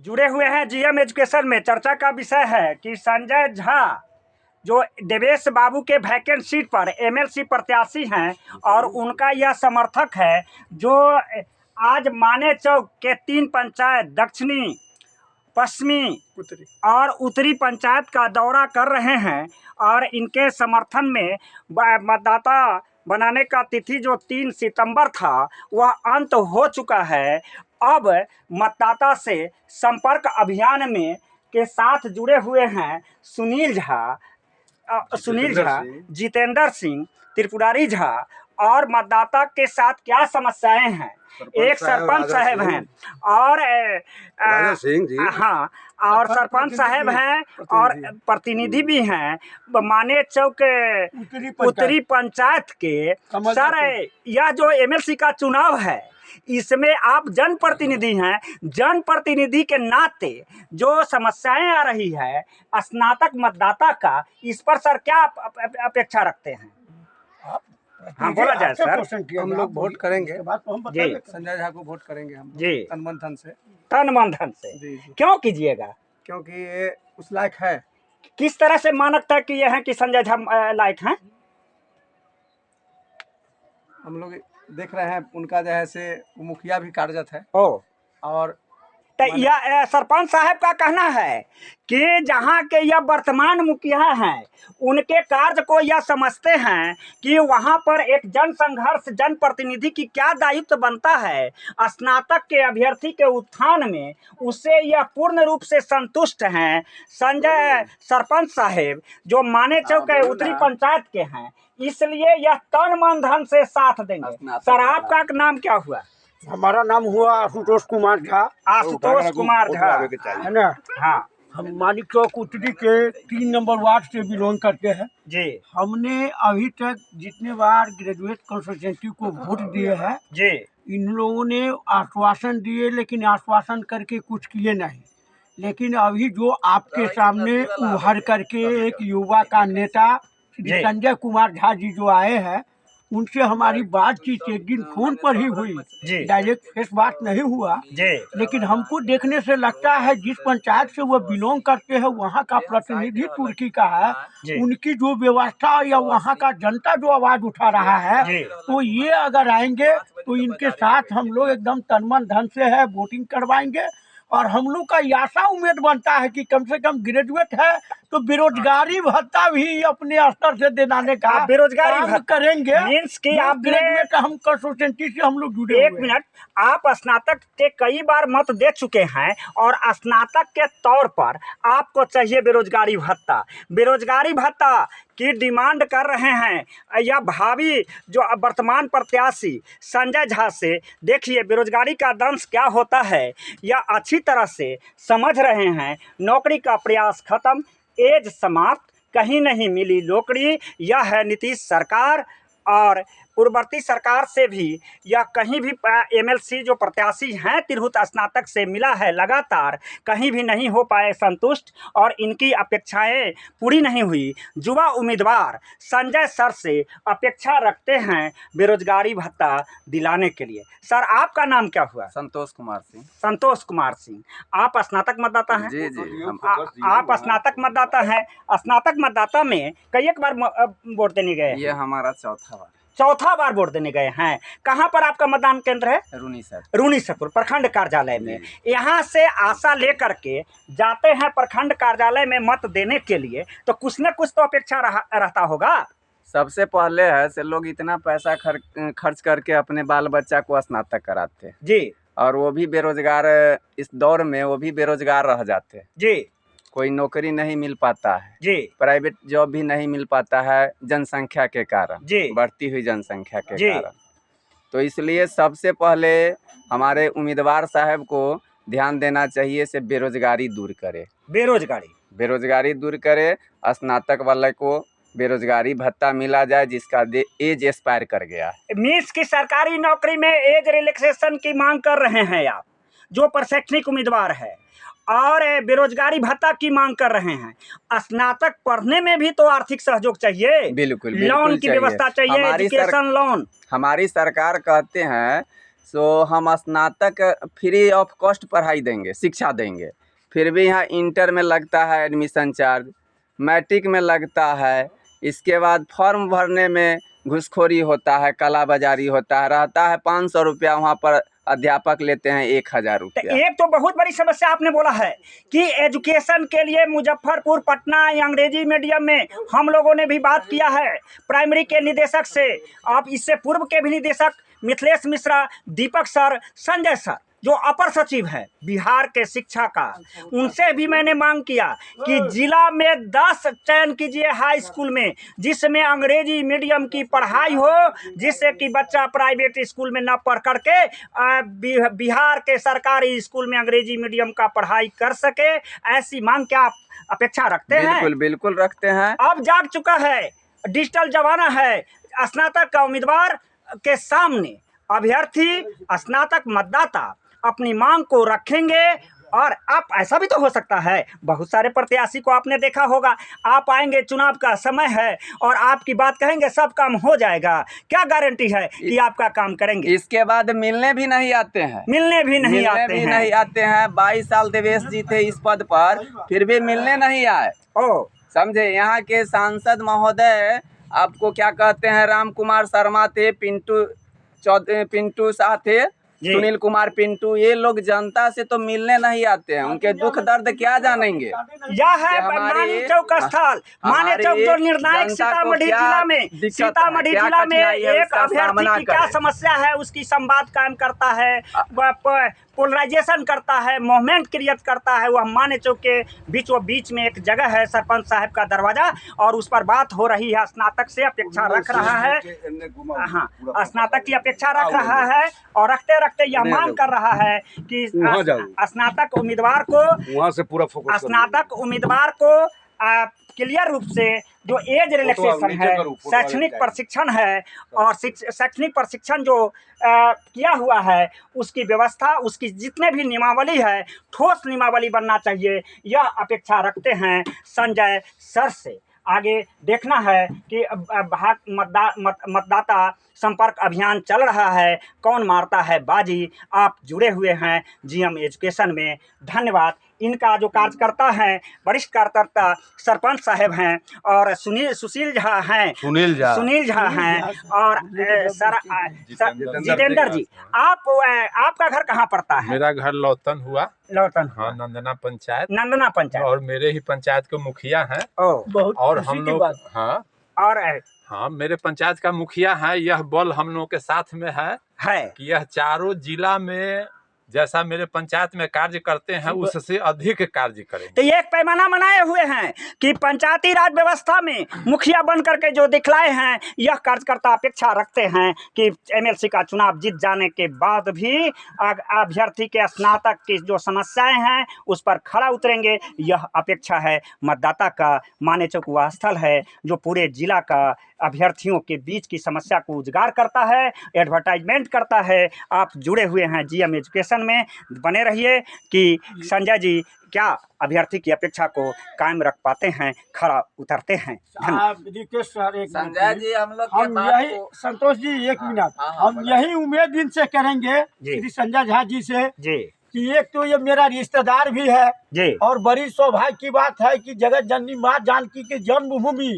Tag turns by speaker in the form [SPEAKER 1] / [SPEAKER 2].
[SPEAKER 1] जुड़े हुए हैं जीएम एजुकेशन में। चर्चा का विषय है कि संजय झा जो देवेश बाबू के वैकेंट सीट पर एमएलसी प्रत्याशी हैं और उनका यह समर्थक है जो आज माने चौक के 3 पंचायत दक्षिणी, पश्चिमी और उत्तरी पंचायत का दौरा कर रहे हैं और इनके समर्थन में मतदाता बनाने का तिथि जो 3 सितंबर था वह अंत हो चुका है। अब मतदाता से संपर्क अभियान में के साथ जुड़े हुए हैं सुनील झा, जितेंद्र सिंह, त्रिपुरारी झा और मतदाता के साथ क्या समस्याएं हैं। एक सरपंच साहब हैं और हाँ और सरपंच साहब हैं और प्रतिनिधि भी हैं माने चौक उत्तरी पंचायत के। सर, यह जो एमएलसी का चुनाव है इसमें आप जनप्रतिनिधि हैं, जनप्रतिनिधि के नाते जो समस्याएं आ रही है स्नातक मतदाता का, इस पर सर क्या अपेक्षा रखते हैं? हाँ बोला जाए सर।
[SPEAKER 2] हम लोग वोट करेंगे
[SPEAKER 1] जी,
[SPEAKER 2] संजय झा को वोट करेंगे हम
[SPEAKER 1] जी,
[SPEAKER 2] तन मन धन से।
[SPEAKER 1] जी। क्यों कीजिएगा?
[SPEAKER 2] क्योंकि ये उस लायक है।
[SPEAKER 1] किस तरह से मानकता की है कि संजय झा लायक हैं?
[SPEAKER 2] हम लोग देख रहे हैं उनका जो है से मुखिया भी कार्यरत है और
[SPEAKER 1] यह सरपंच साहब का कहना है कि जहां के यह वर्तमान मुखिया हैं उनके कार्य को यह समझते हैं कि वहां पर एक जन संघर्ष जनप्रतिनिधि की क्या दायित्व बनता है स्नातक के अभ्यर्थी के उत्थान में, उससे यह पूर्ण रूप से संतुष्ट हैं। संजय सरपंच साहब जो माने चौक उत्तरी पंचायत के हैं, इसलिए यह तन मन धन से साथ देंगे। सर, आपका नाम क्या हुआ?
[SPEAKER 3] हमारा नाम हुआ आशुतोष कुमार झा।
[SPEAKER 1] आशुतोष कुमार झा
[SPEAKER 3] है ना?
[SPEAKER 1] हाँ।
[SPEAKER 3] हम मानिक चौक उत्तरी के 3 नंबर वार्ड से बिलोंग करते हैं
[SPEAKER 1] जी।
[SPEAKER 3] हमने अभी तक जितने बार ग्रेजुएट कंसल्टेंसी को वोट दिए हैं
[SPEAKER 1] जी,
[SPEAKER 3] इन लोगों ने आश्वासन दिए, लेकिन आश्वासन करके कुछ किए नहीं। लेकिन अभी जो आपके सामने उभर करके एक युवा का नेता श्री संजय कुमार झा जी जो आए हैं, उनसे हमारी बातचीत एक दिन फोन पर ही हुई, डायरेक्ट फेस बात नहीं हुआ। लेकिन हमको देखने से लगता है जिस पंचायत से वो बिलोंग करते हैं वहाँ का प्रतिनिधि तुर्की का है, उनकी जो व्यवस्था या वहाँ का जनता जो आवाज उठा रहा है, तो ये अगर आएंगे तो इनके साथ हम लोग एकदम तन मन धन से है वोटिंग करवाएंगे। और हम लोग का ऐसा उम्मीद बनता है कि कम से कम ग्रेजुएट है तो बेरोजगारी भत्ता भी अपने स्तर से दिलाने का
[SPEAKER 1] बेरोजगारी भत्ता
[SPEAKER 3] करेंगे।
[SPEAKER 1] मीन्स कि आप
[SPEAKER 3] ग्रेजुएट हम कंसल्टेंसी से हम लोग जुड़े।
[SPEAKER 1] एक मिनट, आप स्नातक के कई बार मत दे चुके हैं और स्नातक के तौर पर आपको चाहिए बेरोजगारी भत्ता। बेरोजगारी भत्ता की डिमांड कर रहे हैं या भावी जो वर्तमान प्रत्याशी संजय झा से देखिए बेरोजगारी का दंश क्या होता है या अच्छी तरह से समझ रहे हैं। नौकरी का प्रयास खत्म, एज समाप्त, कहीं नहीं मिली नौकरी। यह है नीतीश सरकार और पूर्ववर्ती सरकार से भी या कहीं भी एमएलसी जो प्रत्याशी हैं तिरहुत स्नातक से मिला है लगातार, कहीं भी नहीं हो पाए संतुष्ट और इनकी अपेक्षाएं पूरी नहीं हुई। युवा उम्मीदवार संजय सर से अपेक्षा रखते हैं बेरोजगारी भत्ता दिलाने के लिए। सर, आपका नाम क्या हुआ?
[SPEAKER 4] संतोष कुमार सिंह।
[SPEAKER 1] संतोष कुमार सिंह, आप स्नातक मतदाता हैं?
[SPEAKER 4] जी जी,
[SPEAKER 1] आप स्नातक मतदाता हैं। स्नातक मतदाता में कई एक बार वोट देने गए?
[SPEAKER 4] ये हमारा
[SPEAKER 1] चौथा बार वोट देने गए हैं। कहाँ पर आपका मतदान केंद्र है? रूनीसरपुर प्रखंड कार्यालय में। यहाँ से आशा लेकर के जाते हैं प्रखंड कार्यालय में मत देने के लिए, तो कुछ न कुछ तो अपेक्षा रहता होगा।
[SPEAKER 4] सबसे पहले है से लोग इतना पैसा खर्च करके अपने बाल बच्चा को स्नातक कराते हैं
[SPEAKER 1] जी,
[SPEAKER 4] और वो भी बेरोजगार, इस दौर में वो भी बेरोजगार रह जाते हैं
[SPEAKER 1] जी।
[SPEAKER 4] कोई नौकरी नहीं मिल पाता है
[SPEAKER 1] जी,
[SPEAKER 4] प्राइवेट जॉब भी नहीं मिल पाता है जनसंख्या के कारण,
[SPEAKER 1] जी,
[SPEAKER 4] बढ़ती हुई जनसंख्या के कारण। तो इसलिए सबसे पहले हमारे उम्मीदवार साहब को ध्यान देना चाहिए से बेरोजगारी दूर करे। बेरोजगारी दूर करे, स्नातक वाले को बेरोजगारी भत्ता मिला जाए जिसका एज एक्सपायर कर गया है।
[SPEAKER 1] मीन्स की सरकारी नौकरी में एज रिलैक्सेशन की मांग कर रहे हैं आप जो प्रशैक्षणिक उम्मीदवार है, और बेरोजगारी भत्ता की मांग कर रहे हैं। स्नातक पढ़ने में भी तो आर्थिक सहयोग चाहिए,
[SPEAKER 4] बिल्कुल
[SPEAKER 1] लोन की व्यवस्था चाहिए, एजुकेशन लोन।
[SPEAKER 4] हमारी सरकार कहते हैं सो हम स्नातक फ्री ऑफ कॉस्ट पढ़ाई देंगे, शिक्षा देंगे। फिर भी यहाँ इंटर में लगता है एडमिशन चार्ज, मैट्रिक में लगता है, इसके बाद फॉर्म भरने में घूसखोरी होता है, काला बाजारी होता है, रहता है 500 रुपया, वहाँ पर अध्यापक लेते हैं 1000 रुपया।
[SPEAKER 1] एक तो बहुत बड़ी समस्या आपने बोला है कि एजुकेशन के लिए मुजफ्फरपुर, पटना अंग्रेजी मीडियम में हम लोगों ने भी बात किया है प्राइमरी के निदेशक से, आप इससे पूर्व के भी निदेशक मिथिलेश मिश्रा, दीपक सर, संजय सर जो अपर सचिव है बिहार के शिक्षा का, उनसे भी मैंने मांग किया कि जिला में 10 चयन कीजिए हाई स्कूल में जिसमें अंग्रेजी मीडियम की पढ़ाई हो, जिससे कि बच्चा प्राइवेट स्कूल में न पढ़ करके बिहार के सरकारी स्कूल में अंग्रेजी मीडियम का पढ़ाई कर सके। ऐसी मांग क्या आप अपेक्षा रखते हैं?
[SPEAKER 4] बिल्कुल बिल्कुल रखते हैं।
[SPEAKER 1] अब जाग चुका है, डिजिटल जमाना है, स्नातक का उम्मीदवार के सामने अभ्यर्थी, स्नातक मतदाता अपनी मांग को रखेंगे। और आप ऐसा भी तो हो सकता है, बहुत सारे प्रत्याशी को आपने देखा होगा, आप आएंगे, चुनाव का समय है और आपकी बात कहेंगे सब काम हो जाएगा, क्या गारंटी है कि आपका काम करेंगे?
[SPEAKER 4] इसके बाद मिलने भी नहीं आते हैं,
[SPEAKER 1] मिलने भी नहीं आते हैं।
[SPEAKER 4] 22 साल देवेश जी थे इस पद पर, फिर भी मिलने नहीं आए।
[SPEAKER 1] ओ
[SPEAKER 4] समझे, यहाँ के सांसद महोदय आपको क्या कहते हैं, राम कुमार शर्मा थे, पिंटू शाह थे, सुनील कुमार पिंटू, ये लोग जनता से तो मिलने नहीं आते हैं, उनके दुख दर्द क्या जानेंगे?
[SPEAKER 1] यह है मानेचौक स्थल, मानेचौक जो निर्णायक सीतामढ़ी जिला में एक अभ्यर्थी की क्या समस्या है उसकी संवाद कायम करता है, पोलराइजेशन करता है, मूवमेंट क्रिएट करता है। वह मानेचौक के बीच में एक जगह है, सरपंच साहब का दरवाजा, और उस पर बात हो रही है। स्नातक से अपेक्षा रख रहा है, हाँ, स्नातक की अपेक्षा रख रहा है और रखते रखते यह मांग कर रहा है कि स्नातक उम्मीदवार को, वहां से पूरा फोकस, स्नातक उम्मीदवार को क्लियर रूप से जो एज रिलैक्सेशन है, शैक्षणिक प्रशिक्षण है, और शैक्षणिक प्रशिक्षण जो किया हुआ है उसकी व्यवस्था, उसकी जितने भी नियमावली है, ठोस नियमावली बनना चाहिए, यह अपेक्षा रखते हैं संजय सर से। आगे देखना है कि मतदाता संपर्क अभियान चल रहा है, कौन मारता है बाजी। आप जुड़े हुए हैं जीएम एजुकेशन में, धन्यवाद। इनका जो कार्यकर्ता हैं, वरिष्ठ कार्यकर्ता सरपंच साहब हैं और सुनील झा हैं और जितेंद्र जी। आपका घर कहाँ पड़ता है?
[SPEAKER 5] मेरा घर लौतन हुआ।
[SPEAKER 1] हाँ,
[SPEAKER 5] नंदना पंचायत और मेरे ही पंचायत के मुखिया हैं। और हम लोग हाँ, मेरे पंचायत का मुखिया है। यह बल हम लोगों के साथ में है कि यह चारों जिला में जैसा मेरे पंचायत में कार्य करते हैं उससे अधिक कार्य करें।
[SPEAKER 1] तो ये एक पैमाना बनाए हुए हैं कि पंचायती राज व्यवस्था में मुखिया बन करके जो दिखलाए हैं, यह कार्यकर्ता अपेक्षा रखते हैं कि एमएलसी का चुनाव जीत जाने के बाद भी अभ्यर्थी के स्नातक की जो समस्याएं हैं उस पर खड़ा उतरेंगे। यह अपेक्षा है मतदाता का। मानेचौक वह स्थल है जो पूरे जिला का अभ्यर्थियों के बीच की समस्या को उजागर करता है, एडवर्टाइजमेंट करता है। आप जुड़े हुए हैं जीएम एजुकेशन में, बने रहिए कि संजय जी क्या अभ्यर्थी की अपेक्षा को कायम रख पाते हैं, खड़ा उतरते हैं।
[SPEAKER 4] संजय जी, हम
[SPEAKER 3] यही संतोष जी एक मिनट, हम यही उम्मीद इनसे करेंगे श्री संजय झा जी से कि एक तो ये मेरा रिश्तेदार भी है और बड़ी सौभाग्य की बात है कि जगत जननी माँ जानकी की जन्मभूमि